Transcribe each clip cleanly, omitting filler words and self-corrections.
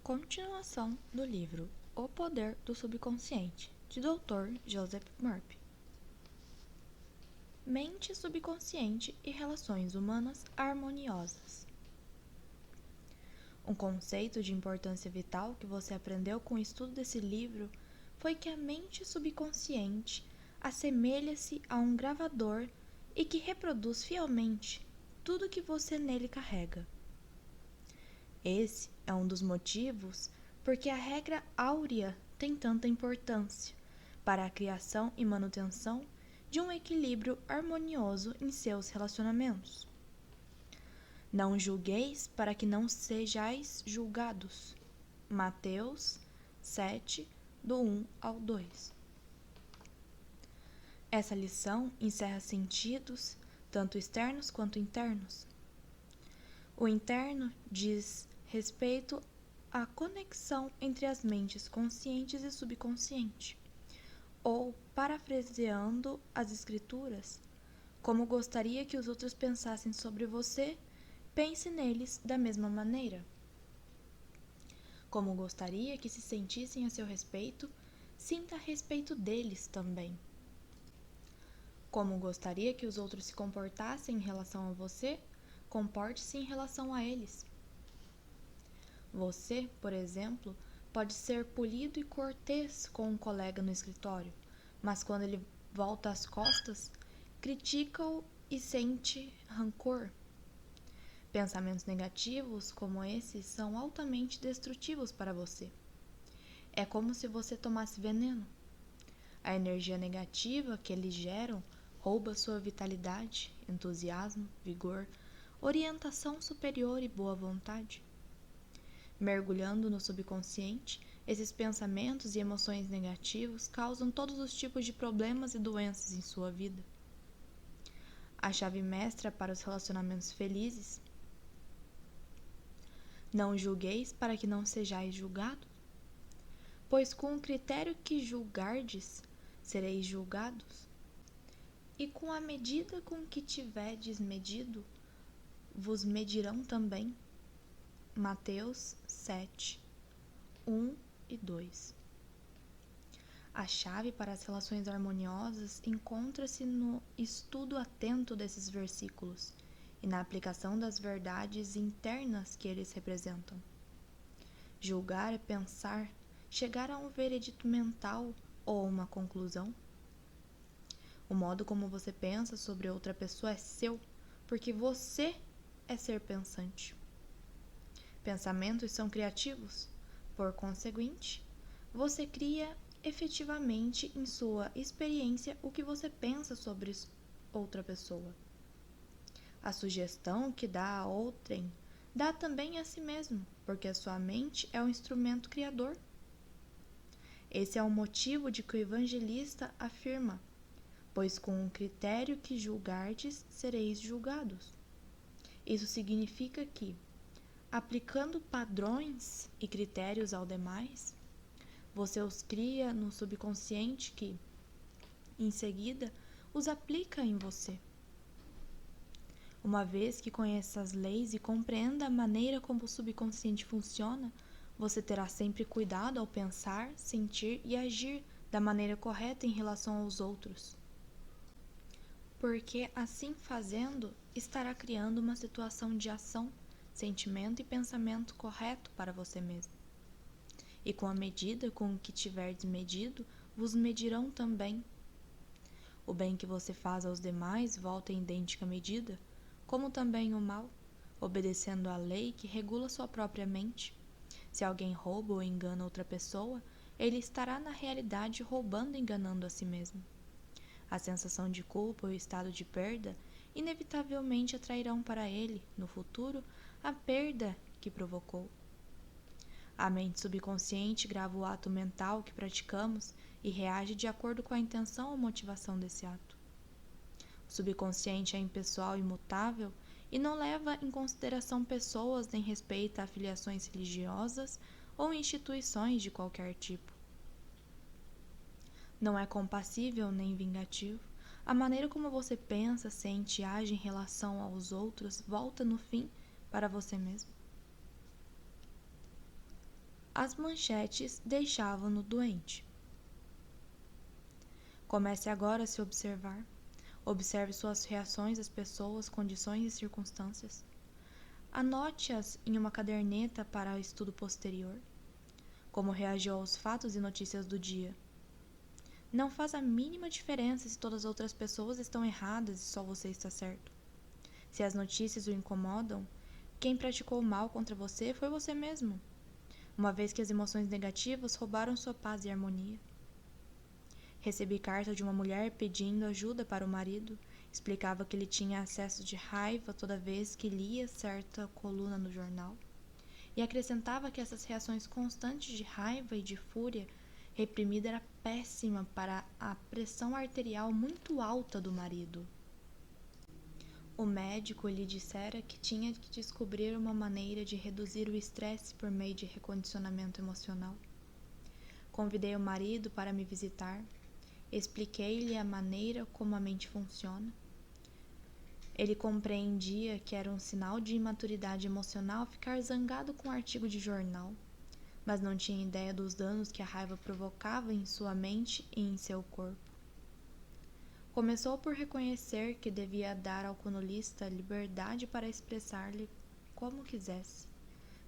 continuação do livro O Poder do Subconsciente, de Dr. Joseph Murphy. Mente subconsciente e relações humanas harmoniosas. Um conceito de importância vital que você aprendeu com o estudo desse livro foi que a mente subconsciente assemelha-se a um gravador e que reproduz fielmente tudo que você nele carrega. Esse é um dos motivos porque a regra áurea tem tanta importância para a criação e manutenção de um equilíbrio harmonioso em seus relacionamentos. Não julgueis para que não sejais julgados. Mateus 7, do 1 ao 2. Essa lição encerra sentidos, tanto externos quanto internos. O interno diz respeito à conexão entre as mentes conscientes e subconsciente, ou, parafraseando as escrituras, como gostaria que os outros pensassem sobre você, pense neles da mesma maneira. Como gostaria que se sentissem a seu respeito, sinta a respeito deles também. Como gostaria que os outros se comportassem em relação a você, comporte-se em relação a eles. Você, por exemplo, pode ser polido e cortês com um colega no escritório, mas quando ele volta as costas, critica-o e sente rancor. Pensamentos negativos como esses são altamente destrutivos para você. É como se você tomasse veneno. A energia negativa que eles geram rouba sua vitalidade, entusiasmo, vigor, orientação superior e boa vontade. Mergulhando no subconsciente, esses pensamentos e emoções negativos causam todos os tipos de problemas e doenças em sua vida. A chave mestra para os relacionamentos felizes: não julgueis para que não sejais julgados, pois com o critério que julgardes, sereis julgados, e com a medida com que tiverdes medido, vos medirão também. Mateus 7, 1 e 2. A chave para as relações harmoniosas encontra-se no estudo atento desses versículos e na aplicação das verdades internas que eles representam. Julgar é pensar, chegar a um veredito mental ou a uma conclusão. O modo como você pensa sobre outra pessoa é seu, porque você é ser pensante. Pensamentos são criativos, por conseguinte, você cria efetivamente em sua experiência o que você pensa sobre outra pessoa. A sugestão que dá a outrem dá também a si mesmo, porque a sua mente é um instrumento criador. Esse é o motivo de que o evangelista afirma: pois com o critério que julgardes, sereis julgados. Isso significa que, aplicando padrões e critérios ao demais, você os cria no subconsciente que, em seguida, os aplica em você. Uma vez que conheça as leis e compreenda a maneira como o subconsciente funciona, você terá sempre cuidado ao pensar, sentir e agir da maneira correta em relação aos outros. Porque, assim fazendo, estará criando uma situação de ação, sentimento e pensamento correto para você mesmo. E com a medida com que tiverdes medido, vos medirão também. O bem que você faz aos demais volta em idêntica medida, como também o mal, obedecendo à lei que regula sua própria mente. Se alguém rouba ou engana outra pessoa, ele estará na realidade roubando e enganando a si mesmo. A sensação de culpa ou o estado de perda inevitavelmente atrairão para ele, no futuro, a perda que provocou. A mente subconsciente grava o ato mental que praticamos e reage de acordo com a intenção ou motivação desse ato. O subconsciente é impessoal e imutável e não leva em consideração pessoas nem respeita afiliações religiosas ou instituições de qualquer tipo. Não é compassível nem vingativo. A maneira como você pensa, sente e age em relação aos outros volta no fim para você mesmo. as manchetes deixavam-no doente. Comece agora a se observar. Observe suas reações às pessoas, condições e circunstâncias. Anote-as em uma caderneta para estudo posterior. Como reagiu aos fatos e notícias do dia. Não faz a mínima diferença se todas as outras pessoas estão erradas e só você está certo. Se as notícias o incomodam, quem praticou mal contra você foi você mesmo, uma vez que as emoções negativas roubaram sua paz e harmonia. Recebi carta de uma mulher pedindo ajuda para o marido. Explicava que ele tinha acesso de raiva toda vez que lia certa coluna no jornal. E acrescentava que essas reações constantes de raiva e de fúria reprimida era péssima para a pressão arterial muito alta do marido. O médico lhe dissera que tinha que descobrir uma maneira de reduzir o estresse por meio de recondicionamento emocional. Convidei o marido para me visitar. Expliquei-lhe a maneira como a mente funciona. Ele compreendia que era um sinal de imaturidade emocional ficar zangado com um artigo de jornal, mas não tinha ideia dos danos que a raiva provocava em sua mente e em seu corpo. Começou por reconhecer que devia dar ao colunista liberdade para expressar-lhe como quisesse,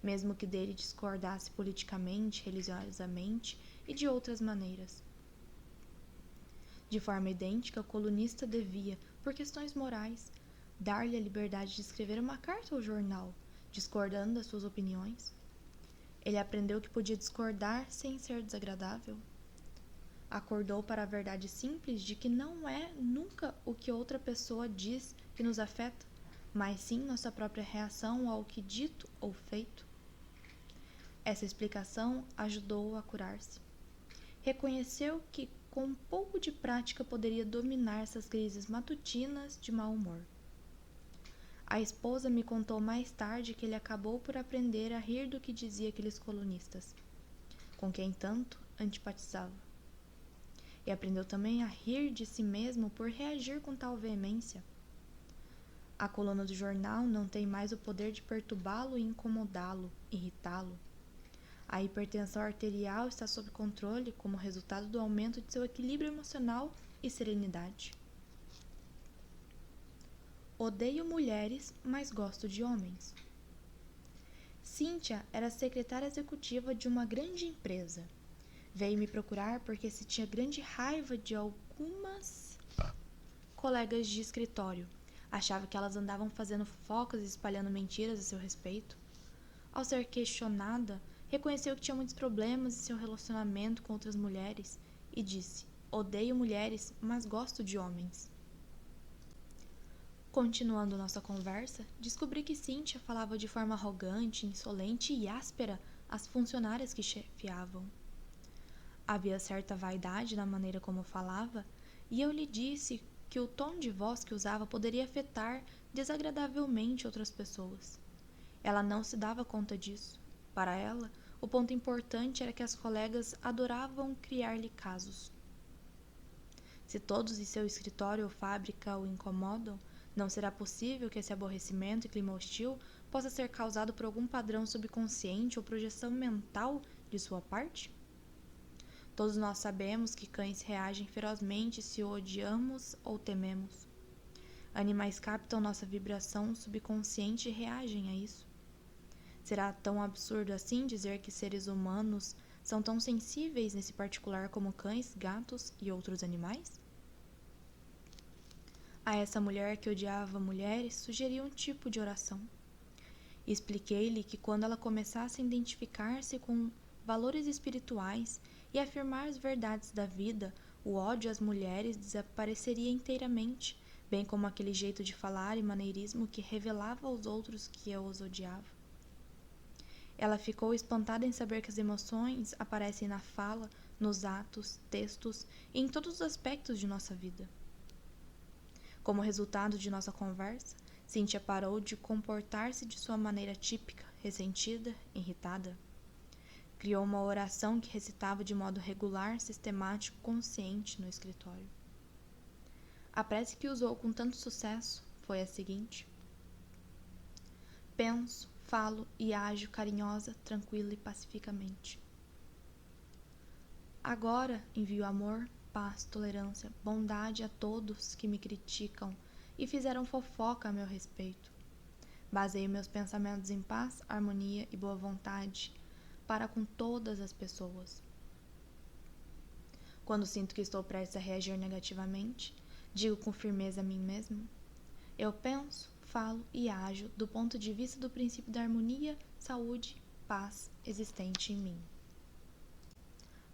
mesmo que dele discordasse politicamente, religiosamente e de outras maneiras. De forma idêntica, o colunista devia, por questões morais, dar-lhe a liberdade de escrever uma carta ao jornal, discordando das suas opiniões. Ele aprendeu que podia discordar sem ser desagradável. Acordou para a verdade simples de que não é nunca o que outra pessoa diz que nos afeta, mas sim nossa própria reação ao que dito ou feito. Essa explicação ajudou-o a curar-se. Reconheceu que com um pouco de prática poderia dominar essas crises matutinas de mau humor. A esposa me contou mais tarde que ele acabou por aprender a rir do que dizia aqueles colunistas, com quem tanto antipatizava. E aprendeu também a rir de si mesmo por reagir com tal veemência. A coluna do jornal não tem mais o poder de perturbá-lo e incomodá-lo, irritá-lo. A hipertensão arterial está sob controle como resultado do aumento de seu equilíbrio emocional e serenidade. Odeio mulheres, mas gosto de homens. Cíntia era secretária executiva de uma grande empresa. Veio me procurar porque sentia grande raiva de algumas colegas de escritório. Achava que elas andavam fazendo fofocas e espalhando mentiras a seu respeito. Ao ser questionada, reconheceu que tinha muitos problemas em seu relacionamento com outras mulheres e disse: odeio mulheres, mas gosto de homens. Continuando nossa conversa, descobri que Cíntia falava de forma arrogante, insolente e áspera às funcionárias que chefiavam. Havia certa vaidade na maneira como falava, e eu lhe disse que o tom de voz que usava poderia afetar desagradavelmente outras pessoas. Ela não se dava conta disso. Para ela, o ponto importante era que as colegas adoravam criar-lhe casos. Se todos em seu escritório ou fábrica o incomodam, não será possível que esse aborrecimento e clima hostil possa ser causado por algum padrão subconsciente ou projeção mental de sua parte? Todos nós sabemos que cães reagem ferozmente se o odiamos ou tememos. Animais captam nossa vibração subconsciente e reagem a isso. Será tão absurdo assim dizer que seres humanos são tão sensíveis nesse particular como cães, gatos e outros animais? A essa mulher que odiava mulheres, sugeri um tipo de oração. Expliquei-lhe que quando ela começasse a identificar-se com valores espirituais e afirmar as verdades da vida, o ódio às mulheres desapareceria inteiramente, bem como aquele jeito de falar e maneirismo que revelava aos outros que eu os odiava. Ela ficou espantada em saber que as emoções aparecem na fala, nos atos, textos e em todos os aspectos de nossa vida. Como resultado de nossa conversa, Cíntia parou de comportar-se de sua maneira típica, ressentida, irritada. Criou uma oração que recitava de modo regular, sistemático, consciente no escritório. A prece que usou com tanto sucesso foi a seguinte: penso, falo e ajo carinhosa, tranquila e pacificamente. Agora envio amor, paz, tolerância, bondade a todos que me criticam e fizeram fofoca a meu respeito. Baseio meus pensamentos em paz, harmonia e boa vontade para com todas as pessoas. Quando sinto que estou prestes a reagir negativamente, digo com firmeza a mim mesmo: eu penso, falo e ajo do ponto de vista do princípio da harmonia, saúde, paz existente em mim.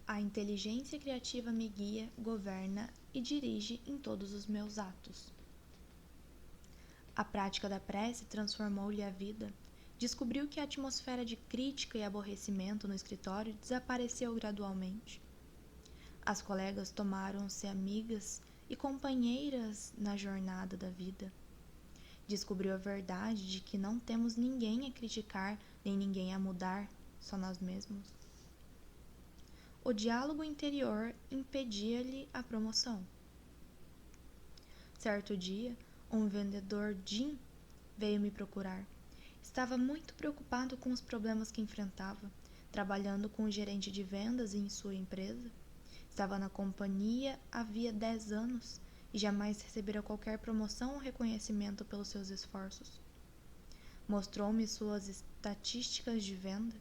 A inteligência criativa me guia, governa e dirige em todos os meus atos. A prática da prece transformou-lhe a vida. Descobriu que a atmosfera de crítica e aborrecimento no escritório desapareceu gradualmente. As colegas tomaram-se amigas e companheiras na jornada da vida. Descobriu a verdade de que não temos ninguém a criticar nem ninguém a mudar, só nós mesmos. O diálogo interior impedia-lhe a promoção. Certo dia, um vendedor gin veio me procurar. Estava muito preocupado com os problemas que enfrentava, trabalhando com o gerente de vendas em sua empresa. Estava na companhia havia 10 anos e jamais recebera qualquer promoção ou reconhecimento pelos seus esforços. Mostrou-me suas estatísticas de venda.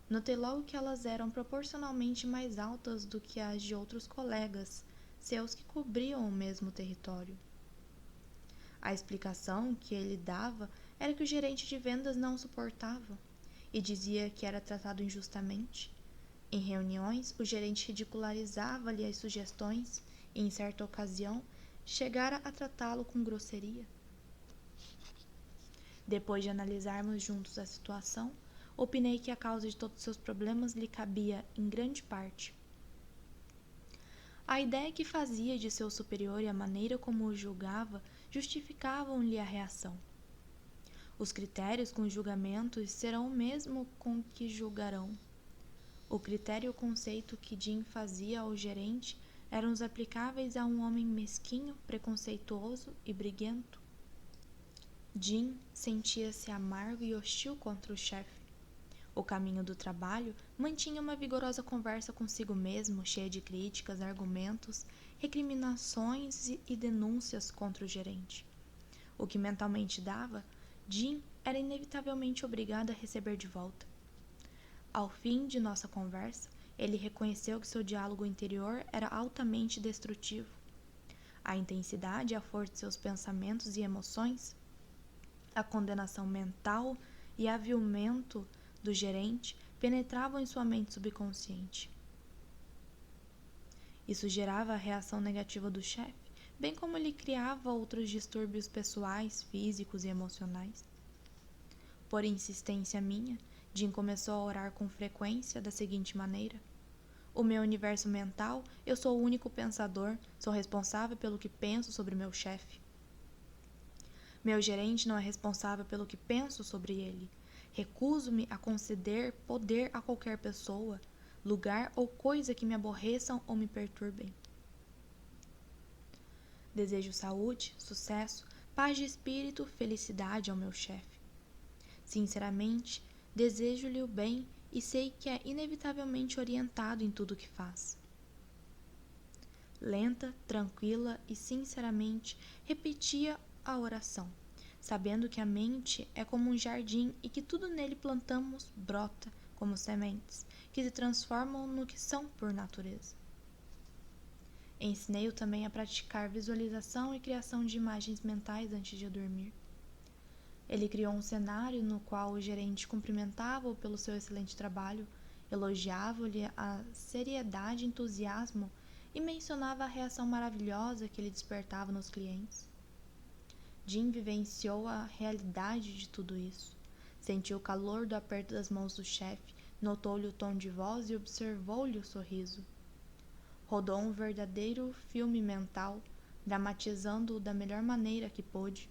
Notei logo que elas eram proporcionalmente mais altas do que as de outros colegas, seus que cobriam o mesmo território. A explicação que ele dava era que o gerente de vendas não o suportava e dizia que era tratado injustamente. Em reuniões, o gerente ridicularizava-lhe as sugestões e, em certa ocasião, chegara a tratá-lo com grosseria. Depois de analisarmos juntos a situação, opinei que a causa de todos os seus problemas lhe cabia, em grande parte. A ideia que fazia de seu superior e a maneira como o julgava justificavam-lhe a reação. Os critérios com os julgamentos serão o mesmo com que julgarão. O critério e o conceito que Jim fazia ao gerente eram os aplicáveis a um homem mesquinho, preconceituoso e briguento. Jim sentia-se amargo e hostil contra o chefe. O caminho do trabalho mantinha uma vigorosa conversa consigo mesmo, cheia de críticas, argumentos, recriminações e denúncias contra o gerente. O que mentalmente dava, Jim era inevitavelmente obrigado a receber de volta. Ao fim de nossa conversa, ele reconheceu que seu diálogo interior era altamente destrutivo. A intensidade e a força de seus pensamentos e emoções, a condenação mental e avilmento do gerente penetravam em sua mente subconsciente. Isso gerava a reação negativa do chefe, bem como ele criava outros distúrbios pessoais, físicos e emocionais. Por insistência minha, Jim começou a orar com frequência da seguinte maneira: o meu universo mental, eu sou o único pensador, sou responsável pelo que penso sobre meu chefe. Meu gerente não é responsável pelo que penso sobre ele. Recuso-me a conceder poder a qualquer pessoa, lugar ou coisa que me aborreçam ou me perturbem. Desejo saúde, sucesso, paz de espírito, felicidade ao meu chefe. Sinceramente, desejo-lhe o bem e sei que é inevitavelmente orientado em tudo o que faz. Lenta, tranquila e sinceramente repetia a oração, sabendo que a mente é como um jardim e que tudo nele plantamos brota como sementes, que se transformam no que são por natureza. Ensinei-o também a praticar visualização e criação de imagens mentais antes de dormir. Ele criou um cenário no qual o gerente cumprimentava-o pelo seu excelente trabalho, elogiava-lhe a seriedade e entusiasmo e mencionava a reação maravilhosa que ele despertava nos clientes. Jim vivenciou a realidade de tudo isso. Sentiu o calor do aperto das mãos do chefe, notou-lhe o tom de voz e observou-lhe o sorriso. Rodou um verdadeiro filme mental, dramatizando-o da melhor maneira que pôde.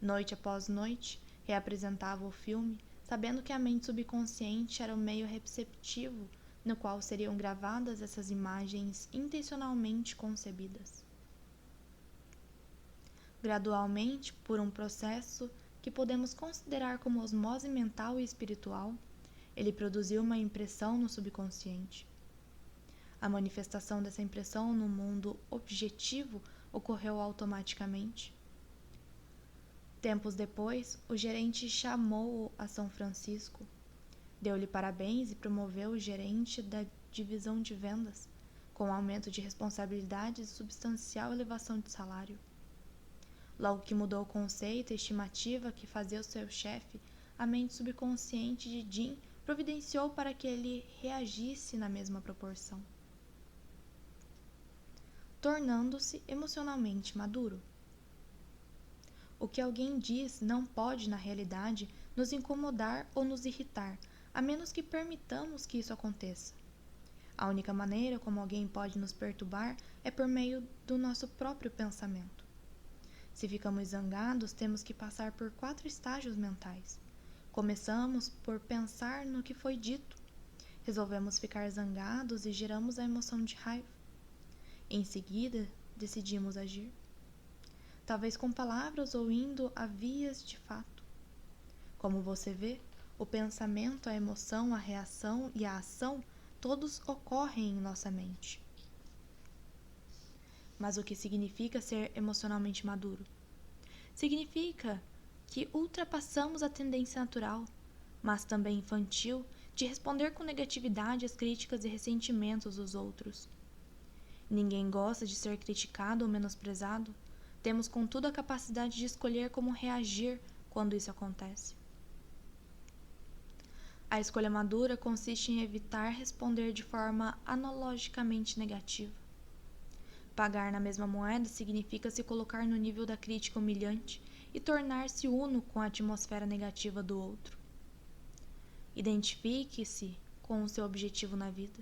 Noite após noite, reapresentava o filme, sabendo que a mente subconsciente era o meio receptivo no qual seriam gravadas essas imagens intencionalmente concebidas. Gradualmente, por um processo que podemos considerar como osmose mental e espiritual, ele produziu uma impressão no subconsciente. A manifestação dessa impressão no mundo objetivo ocorreu automaticamente. Tempos depois, o gerente chamou-o a São Francisco, deu-lhe parabéns e promoveu o gerente da divisão de vendas, com aumento de responsabilidades e substancial elevação de salário. Logo que mudou o conceito e estimativa que fazia o seu chefe, a mente subconsciente de Jim providenciou para que ele reagisse na mesma proporção, tornando-se emocionalmente maduro. O que alguém diz não pode, na realidade, nos incomodar ou nos irritar, a menos que permitamos que isso aconteça. A única maneira como alguém pode nos perturbar é por meio do nosso próprio pensamento. Se ficamos zangados, temos que passar por 4 estágios mentais. Começamos por pensar no que foi dito. Resolvemos ficar zangados e geramos a emoção de raiva. Em seguida, decidimos agir. Talvez com palavras ou indo a vias de fato. Como você vê, o pensamento, a emoção, a reação e a ação todos ocorrem em nossa mente. Mas o que significa ser emocionalmente maduro? Significa que ultrapassamos a tendência natural, mas também infantil, de responder com negatividade às críticas e ressentimentos dos outros. Ninguém gosta de ser criticado ou menosprezado. Temos, contudo, a capacidade de escolher como reagir quando isso acontece. A escolha madura consiste em evitar responder de forma analogicamente negativa. Pagar na mesma moeda significa se colocar no nível da crítica humilhante e tornar-se uno com a atmosfera negativa do outro. Identifique-se com o seu objetivo na vida.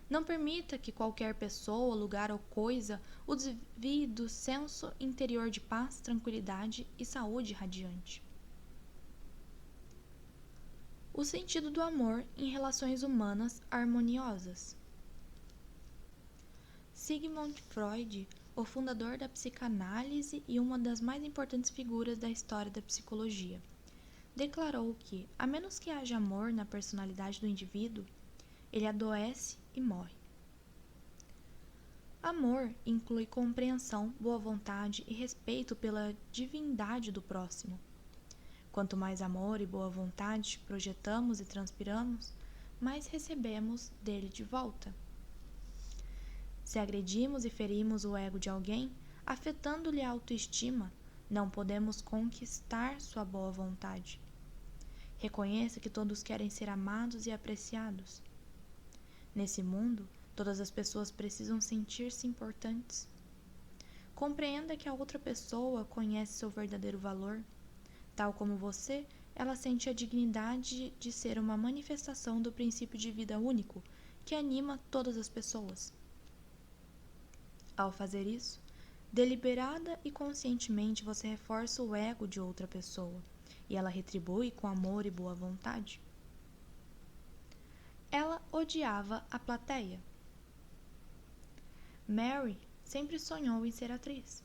Não permita que qualquer pessoa, lugar ou coisa o desvie do senso interior de paz, tranquilidade e saúde radiante. O sentido do amor em relações humanas harmoniosas. Sigmund Freud, o fundador da psicanálise e uma das mais importantes figuras da história da psicologia, declarou que, a menos que haja amor na personalidade do indivíduo, ele adoece e morre. Amor inclui compreensão, boa vontade e respeito pela divindade do próximo. Quanto mais amor e boa vontade projetamos e transpiramos, mais recebemos dele de volta. Se agredimos e ferimos o ego de alguém, afetando-lhe a autoestima, não podemos conquistar sua boa vontade. Reconheça que todos querem ser amados e apreciados. Nesse mundo, todas as pessoas precisam sentir-se importantes. Compreenda que a outra pessoa conhece seu verdadeiro valor. Tal como você, ela sente a dignidade de ser uma manifestação do princípio de vida único que anima todas as pessoas. Ao fazer isso, deliberada e conscientemente você reforça o ego de outra pessoa e ela retribui com amor e boa vontade. Ela odiava a plateia. Mary sempre sonhou em ser atriz.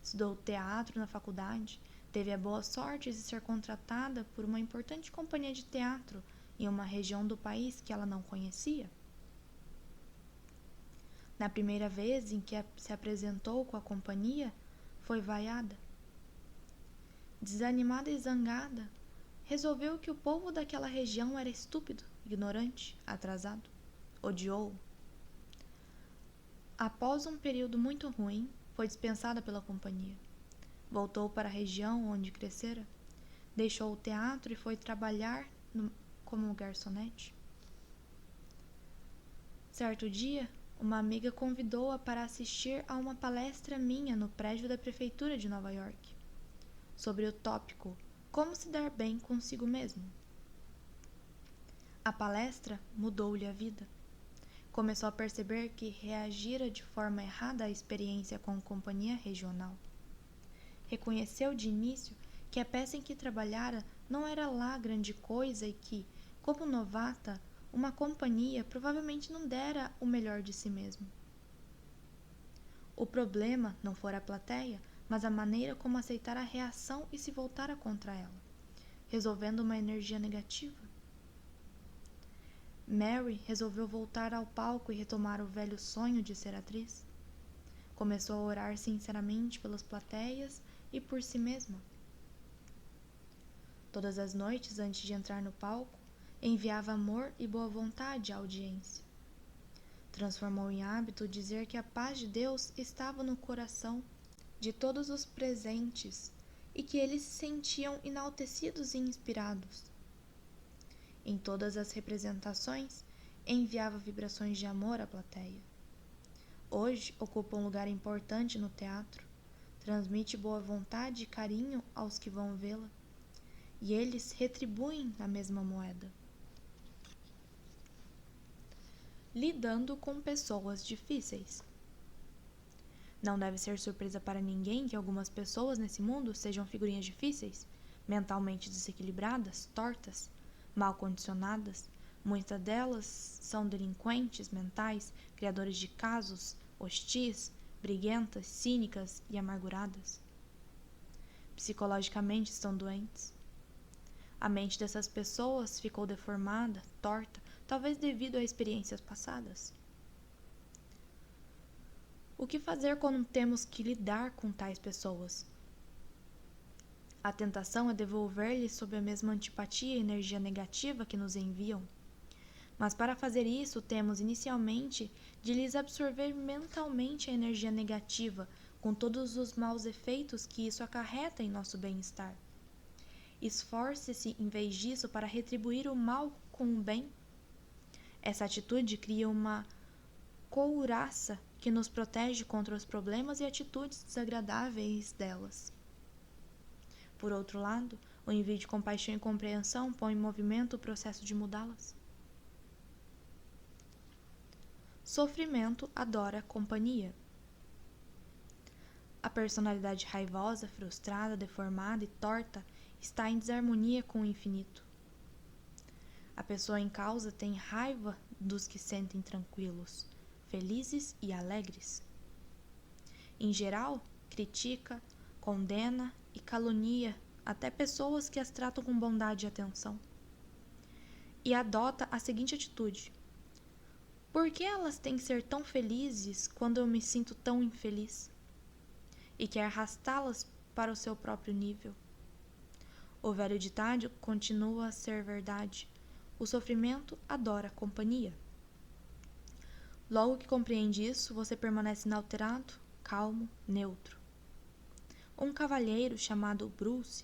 Estudou teatro na faculdade, teve a boa sorte de ser contratada por uma importante companhia de teatro em uma região do país que ela não conhecia. Na primeira vez em que se apresentou com a companhia, foi vaiada. Desanimada e zangada, resolveu que o povo daquela região era estúpido, ignorante, atrasado. Odiou-o. Após um período muito ruim, foi dispensada pela companhia. Voltou para a região onde crescera, deixou o teatro e foi trabalhar como garçonete. Certo dia, uma amiga convidou-a para assistir a uma palestra minha no prédio da prefeitura de Nova York, sobre o tópico Como se dar bem consigo mesmo. A palestra mudou-lhe a vida. Começou a perceber que reagira de forma errada à experiência com a companhia regional. Reconheceu de início que a peça em que trabalhara não era lá grande coisa e que, como novata, uma companhia provavelmente não dera o melhor de si mesmo. O problema não fora a plateia, mas a maneira como aceitar a reação e se voltara contra ela. resolvendo uma energia negativa. Mary resolveu voltar ao palco e retomar o velho sonho de ser atriz. Começou a orar sinceramente pelas plateias e por si mesma. Todas as noites, antes de entrar no palco, enviava amor e boa vontade à audiência. Transformou em hábito dizer que a paz de Deus estava no coração de todos os presentes e que eles se sentiam enaltecidos e inspirados. Em todas as representações, enviava vibrações de amor à plateia. Hoje, ocupa um lugar importante no teatro, transmite boa vontade e carinho aos que vão vê-la, e eles retribuem na mesma moeda. Lidando com pessoas difíceis. Não deve ser surpresa para ninguém que algumas pessoas nesse mundo sejam figurinhas difíceis, mentalmente desequilibradas, tortas, mal condicionadas. Muitas delas são delinquentes mentais, criadores de casos, hostis, briguentas, cínicas e amarguradas. Psicologicamente estão doentes. A mente dessas pessoas ficou deformada, torta, talvez devido a experiências passadas. O que fazer quando temos que lidar com tais pessoas? A tentação é devolver-lhes sob a mesma antipatia e energia negativa que nos enviam. Mas para fazer isso, temos inicialmente de lhes absorver mentalmente a energia negativa, com todos os maus efeitos que isso acarreta em nosso bem-estar. Esforce-se, em vez disso, para retribuir o mal com o bem. Essa atitude cria uma couraça que nos protege contra os problemas e atitudes desagradáveis delas. Por outro lado, o envio de compaixão e compreensão põe em movimento o processo de mudá-las. Sofrimento adora companhia. A personalidade raivosa, frustrada, deformada e torta está em desarmonia com o infinito. A pessoa em causa tem raiva dos que sentem tranquilos, felizes e alegres. Em geral, critica, condena e calunia até pessoas que as tratam com bondade e atenção. E adota a seguinte atitude: por que elas têm que ser tão felizes quando eu me sinto tão infeliz? E quer arrastá-las para o seu próprio nível. O velho ditado continua a ser verdade: o sofrimento adora companhia. Logo que compreende isso, você permanece inalterado, calmo, neutro. Um cavalheiro chamado Bruce,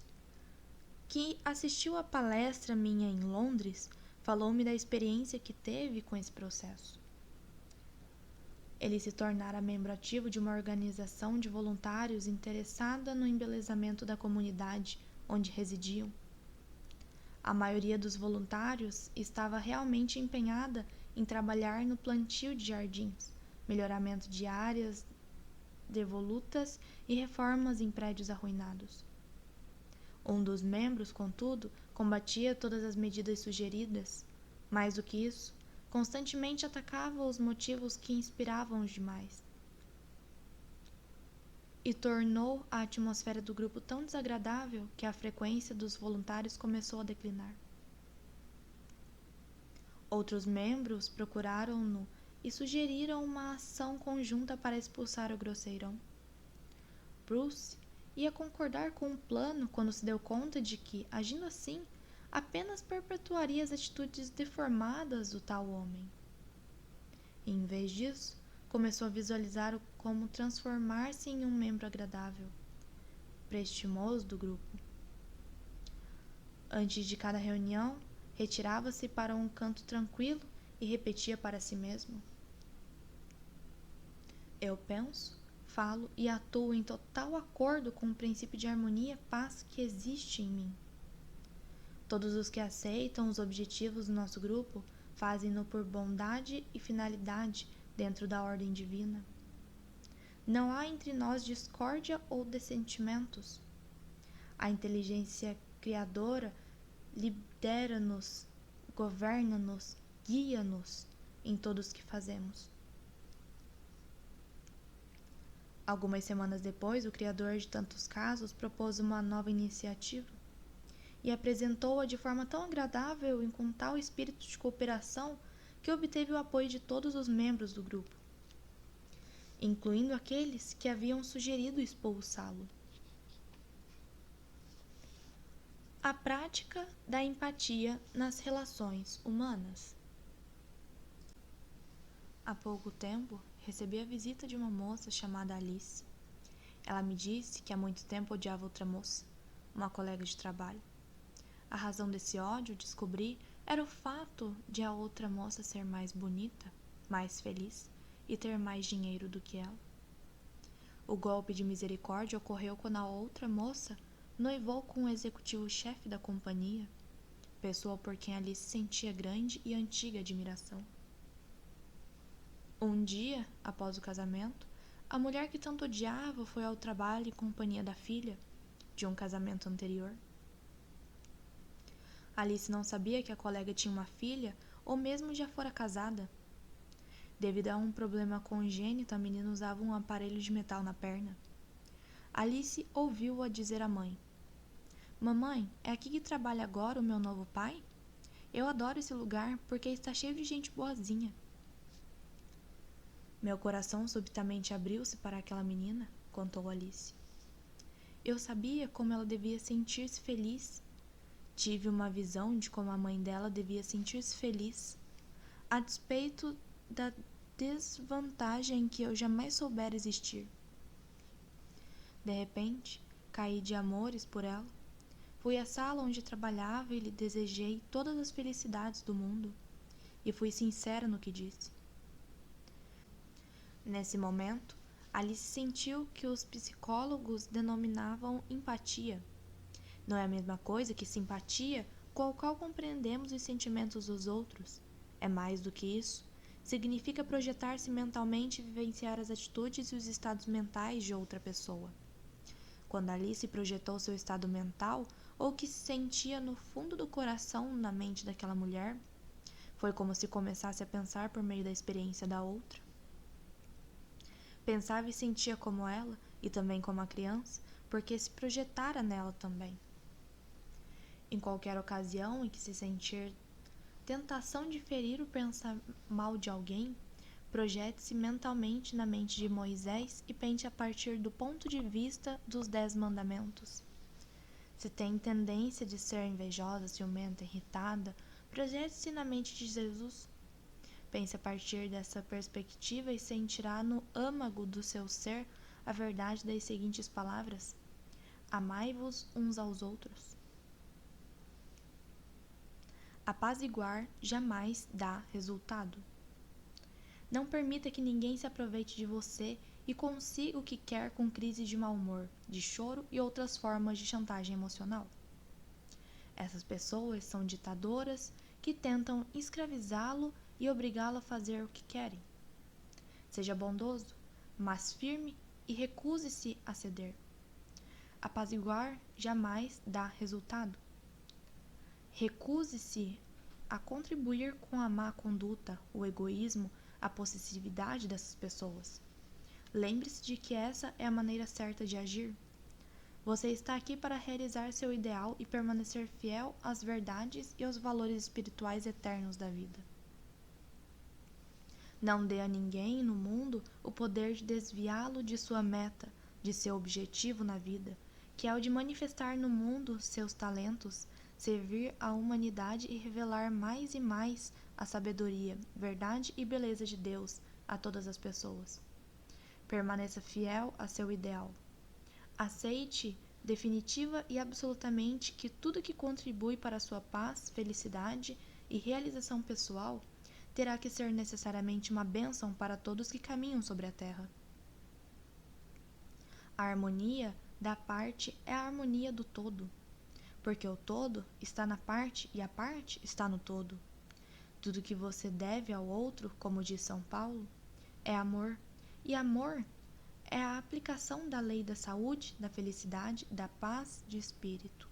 que assistiu à palestra minha em Londres, falou-me da experiência que teve com esse processo. Ele se tornara membro ativo de uma organização de voluntários interessada no embelezamento da comunidade onde residiam. A maioria dos voluntários estava realmente empenhada em trabalhar no plantio de jardins, melhoramento de áreas devolutas e reformas em prédios arruinados. Um dos membros, contudo, combatia todas as medidas sugeridas. Mais do que isso, constantemente atacava os motivos que inspiravam os demais. E tornou a atmosfera do grupo tão desagradável que a frequência dos voluntários começou a declinar. Outros membros procuraram-no e sugeriram uma ação conjunta para expulsar o grosseirão. Bruce ia concordar com o plano quando se deu conta de que, agindo assim, apenas perpetuaria as atitudes deformadas do tal homem. E, em vez disso, começou a visualizar como transformar-se em um membro agradável, prestimoso do grupo. Antes de cada reunião, retirava-se para um canto tranquilo e repetia para si mesmo: eu penso, falo e atuo em total acordo com o princípio de harmonia e paz que existe em mim. Todos os que aceitam os objetivos do nosso grupo fazem-no por bondade e finalidade dentro da ordem divina. Não há entre nós discórdia ou dessentimentos. A inteligência criadora lidera-nos, governa-nos, guia-nos em todos os que fazemos. Algumas semanas depois, o criador de tantos casos propôs uma nova iniciativa. e apresentou-a de forma tão agradável e com tal espírito de cooperação que obteve o apoio de todos os membros do grupo, incluindo aqueles que haviam sugerido expulsá-lo. A prática da empatia nas relações humanas. Há pouco tempo, recebi a visita de uma moça chamada Alice. Ela me disse que há muito tempo odiava outra moça, uma colega de trabalho. A razão desse ódio, descobri, era o fato de a outra moça ser mais bonita, mais feliz e ter mais dinheiro do que ela. O golpe de misericórdia ocorreu quando a outra moça noivou com o executivo-chefe da companhia, pessoa por quem Alice sentia grande e antiga admiração. Um dia, após o casamento, a mulher que tanto odiava foi ao trabalho em companhia da filha, de um casamento anterior. Alice não sabia que a colega tinha uma filha ou mesmo já fora casada. Devido a um problema congênito, a menina usava um aparelho de metal na perna. Alice ouviu-a dizer à mãe: "Mamãe, é aqui que trabalha agora o meu novo pai? Eu adoro esse lugar porque está cheio de gente boazinha." Meu coração subitamente abriu-se para aquela menina, contou Alice. Eu sabia como ela devia sentir-se feliz. Tive uma visão de como a mãe dela devia sentir-se feliz, a despeito da desvantagem que eu jamais soubera existir. De repente, caí de amores por ela. Fui à sala onde trabalhava e lhe desejei todas as felicidades do mundo. E fui sincera no que disse. Nesse momento, Alice sentiu que os psicólogos denominavam empatia. Não é a mesma coisa que simpatia, com a qual compreendemos os sentimentos dos outros. É mais do que isso. Significa projetar-se mentalmente e vivenciar as atitudes e os estados mentais de outra pessoa. Quando Alice projetou seu estado mental, ou o que se sentia no fundo do coração na mente daquela mulher, foi como se começasse a pensar por meio da experiência da outra. Pensava e sentia como ela, e também como a criança, porque se projetara nela também. Em qualquer ocasião em que se sentir tentação de ferir ou pensar mal de alguém, projete-se mentalmente na mente de Moisés e pense a partir do ponto de vista dos 10 mandamentos. Se tem tendência de ser invejosa, ciumenta, irritada, projete-se na mente de Jesus. Pense a partir dessa perspectiva e sentirá no âmago do seu ser a verdade das seguintes palavras: amai-vos uns aos outros. Apaziguar jamais dá resultado. Não permita que ninguém se aproveite de você e consiga o que quer com crises de mau humor, de choro e outras formas de chantagem emocional. Essas pessoas são ditadoras que tentam escravizá-lo e obrigá-lo a fazer o que querem. Seja bondoso, mas firme e recuse-se a ceder. Apaziguar jamais dá resultado. Recuse-se a contribuir com a má conduta, o egoísmo, a possessividade dessas pessoas. Lembre-se de que essa é a maneira certa de agir. Você está aqui para realizar seu ideal e permanecer fiel às verdades e aos valores espirituais eternos da vida. Não dê a ninguém no mundo o poder de desviá-lo de sua meta, de seu objetivo na vida, que é o de manifestar no mundo seus talentos, servir à humanidade e revelar mais e mais a sabedoria, verdade e beleza de Deus a todas as pessoas. Permaneça fiel a seu ideal. Aceite definitiva e absolutamente que tudo que contribui para a sua paz, felicidade e realização pessoal terá que ser necessariamente uma bênção para todos que caminham sobre a terra. A harmonia da parte é a harmonia do todo, porque o todo está na parte e a parte está no todo. Tudo que você deve ao outro, como diz São Paulo, é amor, e amor é a aplicação da lei da saúde, da felicidade, da paz de espírito.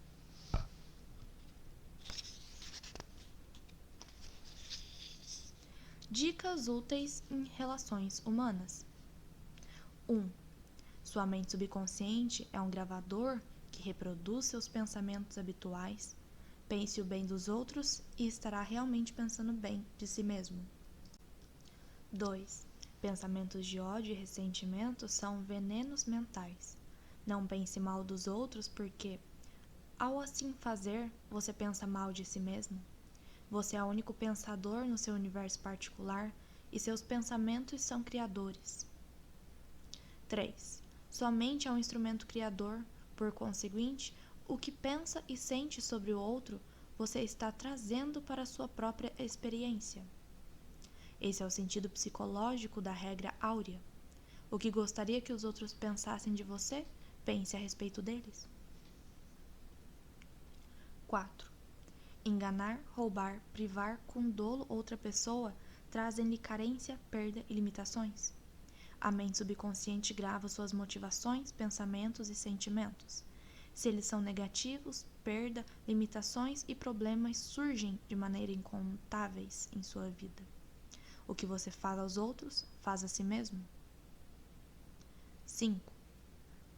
Dicas úteis em relações humanas. 1. Sua mente subconsciente é um gravador que reproduz seus pensamentos habituais, Pense o bem dos outros e estará realmente pensando bem de si mesmo. 2. Pensamentos de ódio e ressentimento são venenos mentais. Não pense mal dos outros porque, ao assim fazer, você pensa mal de si mesmo. Você é o único pensador no seu universo particular e seus pensamentos são criadores. 3. Sua mente é um instrumento criador, por conseguinte, o que pensa e sente sobre o outro, você está trazendo para a sua própria experiência. Esse é o sentido psicológico da regra áurea. O que gostaria que os outros pensassem de você, pense a respeito deles. 4. Enganar, roubar, privar com dolo outra pessoa trazem-lhe carência, perda e limitações. A mente subconsciente grava suas motivações, pensamentos e sentimentos. Se eles são negativos, perda, limitações e problemas surgem de maneira incontáveis em sua vida. O que você faz aos outros, faz a si mesmo. 5.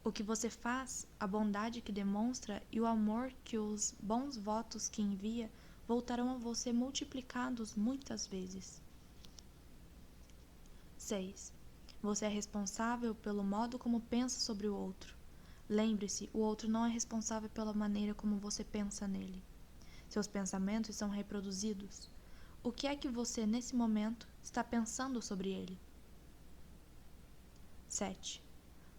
O que você faz, a bondade que demonstra e o amor que os bons votos que envia voltarão a você multiplicados muitas vezes. 6. Você é responsável pelo modo como pensa sobre o outro. Lembre-se, o outro não é responsável pela maneira como você pensa nele. Seus pensamentos são reproduzidos. O que é que você, nesse momento, está pensando sobre ele? 7.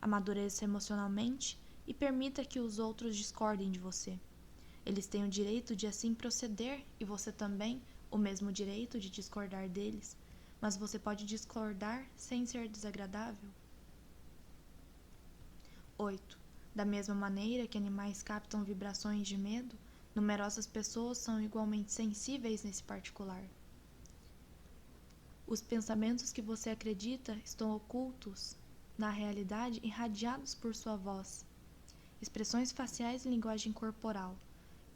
Amadureça emocionalmente e permita que os outros discordem de você. Eles têm o direito de assim proceder e você também o mesmo direito de discordar deles, mas você pode discordar sem ser desagradável. 8. Da mesma maneira que animais captam vibrações de medo, numerosas pessoas são igualmente sensíveis nesse particular. Os pensamentos que você acredita estão ocultos na realidade irradiados por sua voz. Expressões faciais e linguagem corporal.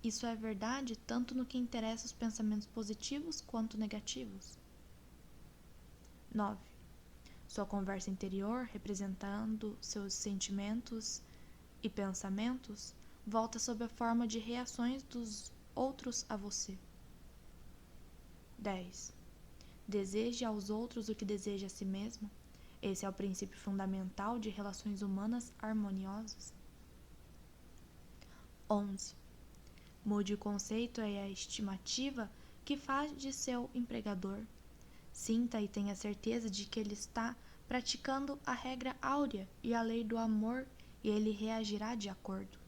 Isso é verdade tanto no que interessa os pensamentos positivos quanto negativos. 9. Sua conversa interior, representando seus sentimentos e pensamentos, volta sob a forma de reações dos outros a você. 10. Deseje aos outros o que deseja a si mesmo. Esse é o princípio fundamental de relações humanas harmoniosas. 11. Mude o conceito e a estimativa que faz de seu empregador. Sinta e tenha certeza de que ele está praticando a regra áurea e a lei do amor e ele reagirá de acordo.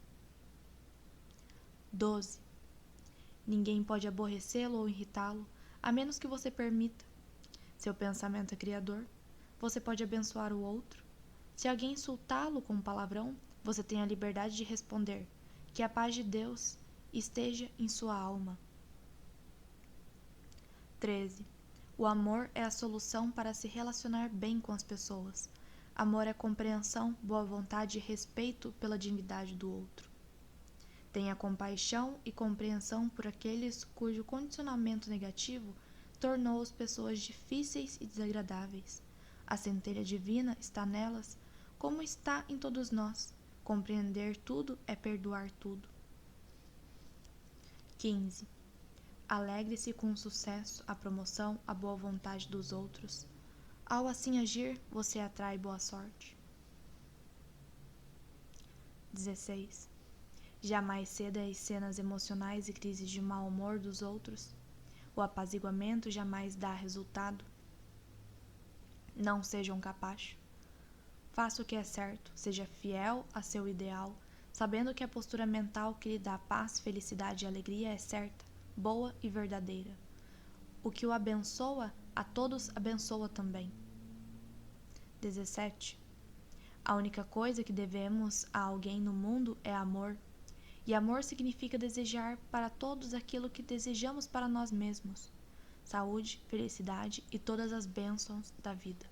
12. Ninguém pode aborrecê-lo ou irritá-lo, a menos que você permita. Seu pensamento é criador. Você pode abençoar o outro. Se alguém insultá-lo com um palavrão, você tem a liberdade de responder: que a paz de Deus esteja em sua alma. 13. O amor é a solução para se relacionar bem com as pessoas. Amor é compreensão, boa vontade e respeito pela divindade do outro. Tenha compaixão e compreensão por aqueles cujo condicionamento negativo tornou-os pessoas difíceis e desagradáveis. A centelha divina está nelas, como está em todos nós. Compreender tudo é perdoar tudo. 15. Alegre-se com o sucesso, a promoção, a boa vontade dos outros. Ao assim agir, você atrai boa sorte. 16. Jamais ceda às cenas emocionais e crises de mau humor dos outros. O apaziguamento jamais dá resultado. Não seja um capacho. Faça o que é certo, seja fiel a seu ideal, sabendo que a postura mental que lhe dá paz, felicidade e alegria é certa, boa e verdadeira. O que o abençoa, a todos abençoa também. 17. A única coisa que devemos a alguém no mundo é amor. E amor significa desejar para todos aquilo que desejamos para nós mesmos: saúde, felicidade e todas as bênçãos da vida.